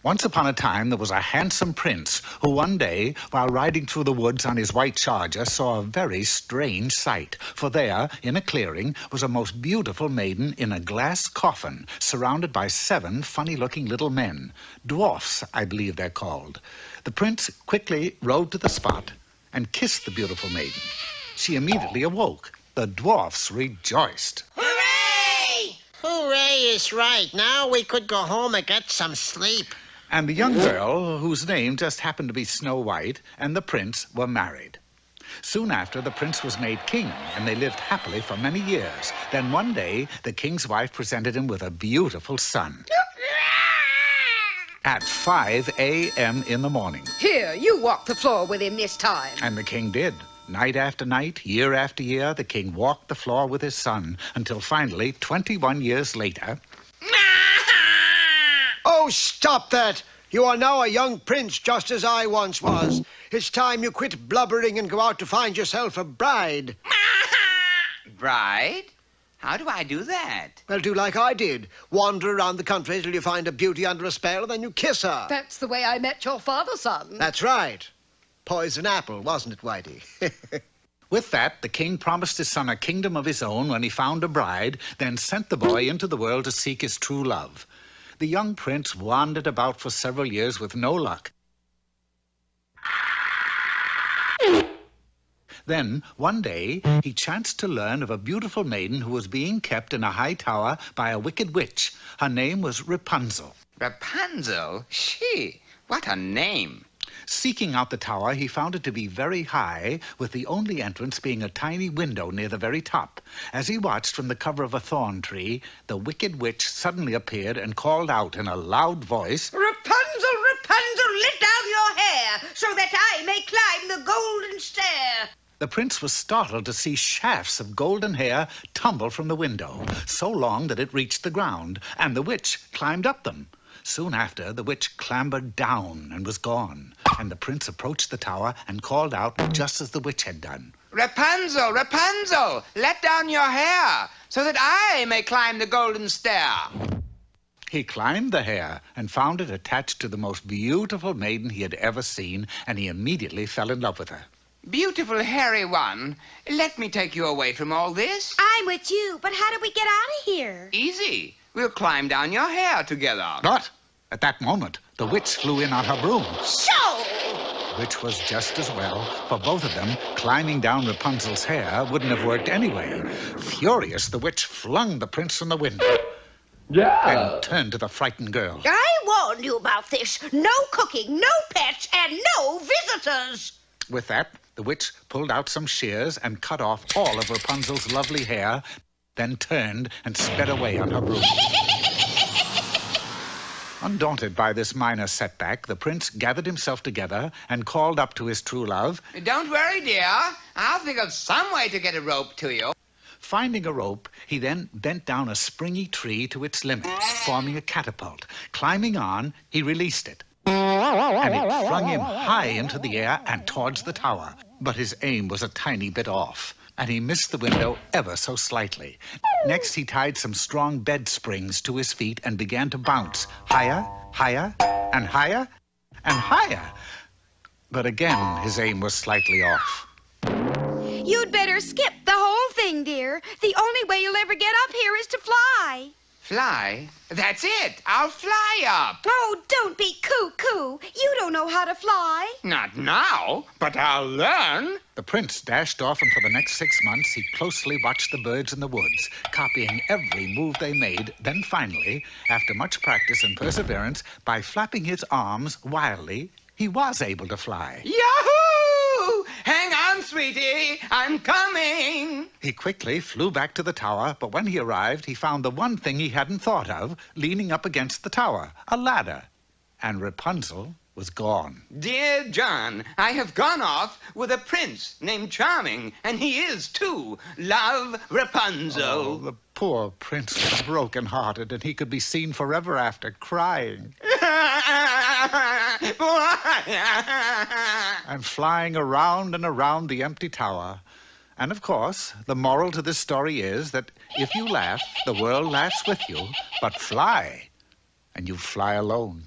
Once upon a time, there was a handsome prince who one day, while riding through the woods on his white charger, saw a very strange sight. For there, in a clearing, was a most beautiful maiden in a glass coffin, surrounded by 7 funny-looking little men. Dwarfs, I believe they're called. The prince quickly rode to the spot and kissed the beautiful maiden. She immediately awoke. The dwarfs rejoiced. Hooray! Hooray is right. Now we could go home and get some sleep. And the young girl, whose name just happened to be Snow White, and the prince were married. Soon after, the prince was made king, and they lived happily for many years. Then one day, the king's wife presented him with a beautiful son. At 5 a.m. in the morning. Here, you walk the floor with him this time. And the king did. Night after night, year after year, the king walked the floor with his son, until finally, 21 years later... Oh, stop that! You are now a young prince, just as I once was. It's time you quit blubbering and go out to find yourself a bride. Bride? How do I do that? Well, do like I did. Wander around the country till you find a beauty under a spell, and then you kiss her. That's the way I met your father, son. That's right. Poison apple, wasn't it, Whitey? With that, the king promised his son a kingdom of his own when he found a bride, then sent the boy into the world to seek his true love. The young prince wandered about for several years with no luck. Then, one day, he chanced to learn of a beautiful maiden who was being kept in a high tower by a wicked witch. Her name was Rapunzel. Rapunzel? She? What a name. Seeking out the tower, he found it to be very high, with the only entrance being a tiny window near the very top. As he watched from the cover of a thorn tree, the wicked witch suddenly appeared and called out in a loud voice, Rapunzel, Rapunzel, let down your hair, so that I may climb the golden stair. The prince was startled to see shafts of golden hair tumble from the window, so long that it reached the ground, and the witch climbed up them. Soon after, the witch clambered down and was gone, and the prince approached the tower and called out just as the witch had done. Rapunzel, Rapunzel, let down your hair, so that I may climb the golden stair. He climbed the hair and found it attached to the most beautiful maiden he had ever seen, and he immediately fell in love with her. Beautiful hairy one, let me take you away from all this. I'm with you, but how do we get out of here? Easy. We'll climb down your hair together. But at that moment, the witch flew in on her broom. So! Which was just as well, for both of them, climbing down Rapunzel's hair wouldn't have worked anyway. Furious, the witch flung the prince from the window. And turned to the frightened girl. I warned you about this. No cooking, no pets, and no visitors. With that, the witch pulled out some shears and cut off all of Rapunzel's lovely hair, then turned and sped away on her broom. Undaunted by this minor setback, the prince gathered himself together and called up to his true love. Don't worry, dear. I'll think of some way to get a rope to you. Finding a rope, he then bent down a springy tree to its limit, forming a catapult. Climbing on, he released it. And it flung him high into the air and towards the tower. But his aim was a tiny bit off, and he missed the window ever so slightly. Next, he tied some strong bed springs to his feet and began to bounce higher, higher, and higher, and higher. But again, his aim was slightly off. You'd better skip the whole thing, dear. The only way you'll ever get up here is to fly. Fly? That's it. I'll fly up. Oh, don't be cuckoo. You don't know how to fly. Not now, but I'll learn. The prince dashed off, and for the next 6 months, he closely watched the birds in the woods, copying every move they made. Then finally, after much practice and perseverance, by flapping his arms wildly, he was able to fly. Yahoo! Hang on, sweetie. I'm coming. He quickly flew back to the tower, but when he arrived, he found the one thing he hadn't thought of leaning up against the tower, a ladder. And Rapunzel was gone. Dear John, I have gone off with a prince named Charming, and he is, too. Love, Rapunzel. Oh, the poor prince was broken-hearted, and he could be seen forever after crying and flying around and around the empty tower. And, of course, the moral to this story is that if you laugh, the world laughs with you, but fly, and you fly alone.